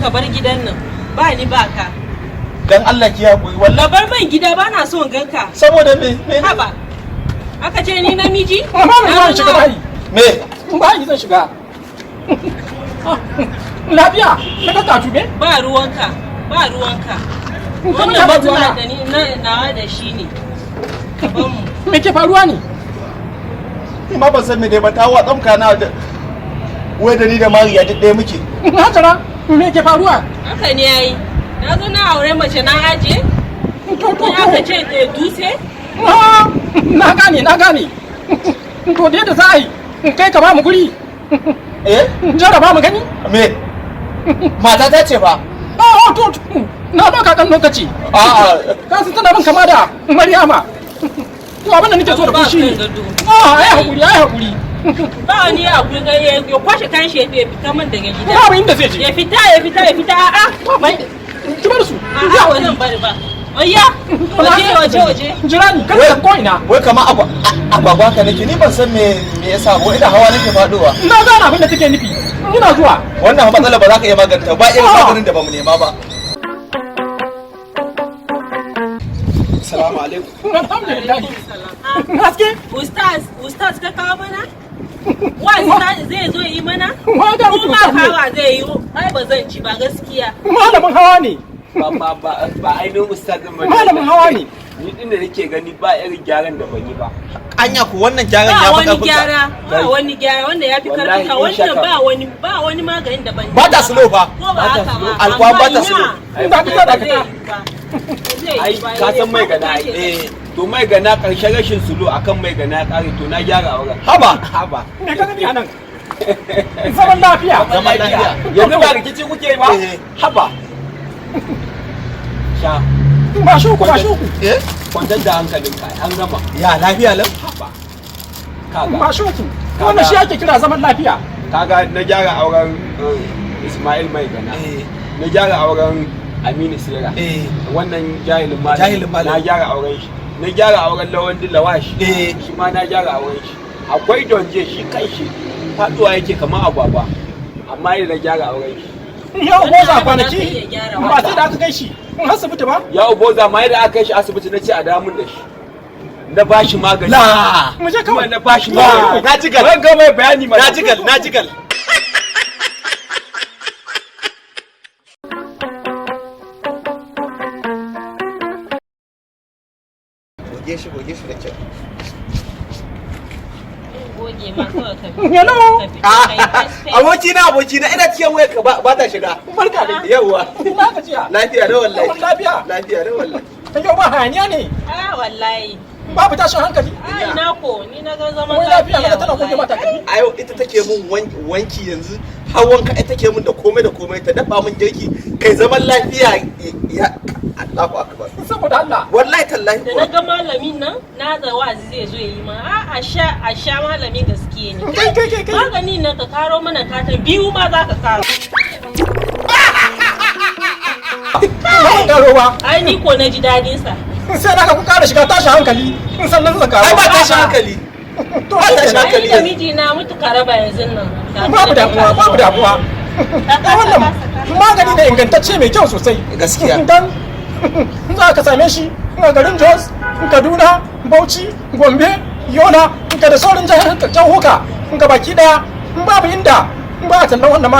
ka bar gidan nan. Ba ni ba ka. Dan Allah ki hakuri wallahi. Ka bar man gida ba na son ganka. Saboda me? Haba. Aka ce ni namiji? Ba shiga bayi. Me? Bayi zan shiga. Lafiya, ka ka tube? Ba ruwanka. Ba ruwanka. Wannan Wannan ba matsala ruwana. da ni nawa da shi ne. Ka bar mu. Me ke faruwa ne? Ni ma ban san me dai ba ta watsa muka na da wai da ni da Mariya duk ɗaya muke. Hajara, me ke faruwa? Haka ne yayi. Na zo na aure mace na aje. To Ni aka ce dutse. na gane. To da yadda za a yi, kai ka ba mu guri. Jaraba mu gani? Me? Mata ta ce ba. To na baka kan lokaci. Ka san tana min kama da Maryama. To abin da nake so da ku shi ne. Ai hakuri. Ba wani ya hakuri ya kwashe kan shi ya fita min daga gida. Ba inda zai je. Ya fita a'a. Ki bar su. A'a wannan bari ba. Wayya. Waje. Jira ni kada ka koina. Wai kamar agwagwa ka nake ni ban san me yasa ko ina hawa nake faduwa. Na gane abin da take nufi. Ina zuwa. Wannan matsala ba za ka iya maganta ba irin maganin da bamu nema ba. Assalamu alaikum. Alhamdulillah. Haske? Ustaz ka kawo mana? Wa zai zo yi mana? Ma da mutum Kuma kawa zai yi. Ai ba zan ci ba gaskiya. Malamin hawa ne. ba ainihin ustazin ba. Malamin hawa ne. Ni din da nake gani ba irin gyaran da ban yi ba. Anya ku wannan gyaran ya Ba fi wani karfin gyara, ba wani gyara wanda ya fi karfin ka wanda ba wani maganin da ban yi. ba ta slow fa. Ko ba haka ba. Alkwan ba ta slow. Ai ka san mai gana ai. To mai gana karshen rashin sulo akan mai gana kare to na gyara auren. Haba. Me ka gani anan? Zaman lafiya. Zaman lafiya. Yanzu ba rikici kuke ba? Haba. Sha. Ba shuku. Kwantar da hankalinka an gama. Ya lafiya lau. Haba. Ba shuku. Wannan shi ake kira zaman lafiya. Kaga na gyara auren Ismail mai gana. Na gyara auren Aminu Sira. Wannan jahilin malam. Na gyara auren shi. Na gyara auren Lawan Dilawash. Shi ma na gyara auren shi. Akwai Donje shi kanshi faduwa yake kamar agwagwa. Amma yadda na gyara auren shi. Yau boza kwanaki ba sai da aka kai shi asibiti ba? Ya boza ma yadda aka kai shi asibiti na ce a damun da shi. Na ba shi magani. Mu je kawai. Na ba shi magani. Na jigal. Ban ga mai bayani ma. Na jigal. Goge shi da kyau. Goge ma kawai ka Hello. Aboki na ina cikin waya ka ba ta shiga. Barka da Yawwa. Ina gajiya. Lafiya da wallahi. Lafiya. Da wallahi. Yau ba hayaniya ne. wallahi. Babu tashin hankali. Ai na ko ni na ga zaman Wai lafiya mana tana goge mata kai. Ayo ita take mun wanki yanzu. Har wanka ita take mun da komai ta dafa mun girki. Kai zaman lafiya ya Allahu akbar. Saboda Allah. Wallahi tallahi. Da na ga malamin nan na ga wazi zai zo yi ma a sha malamin gaskiya ne. Kai. Magani nan ka karo mana katan biyu ma za ka karo. Ba karo ba. Ai ni ko na ji dadin sa. Sai na ga ku kara shiga tashin hankali. Sannan zaka karo. Ai ba tashin hankali. To Ba tashin ai hankali. Ai da miji na mutu karaba yanzu nan. babu damuwa. Wannan magani ne ingantacce mai kyau sosai. Gaskiya. Dan za ka same shi a garin Jos, Kaduna, Bauchi, Gombe, Yola, ka da sauran jihohuka ga baki daya babu inda ba a tallan wannan magani.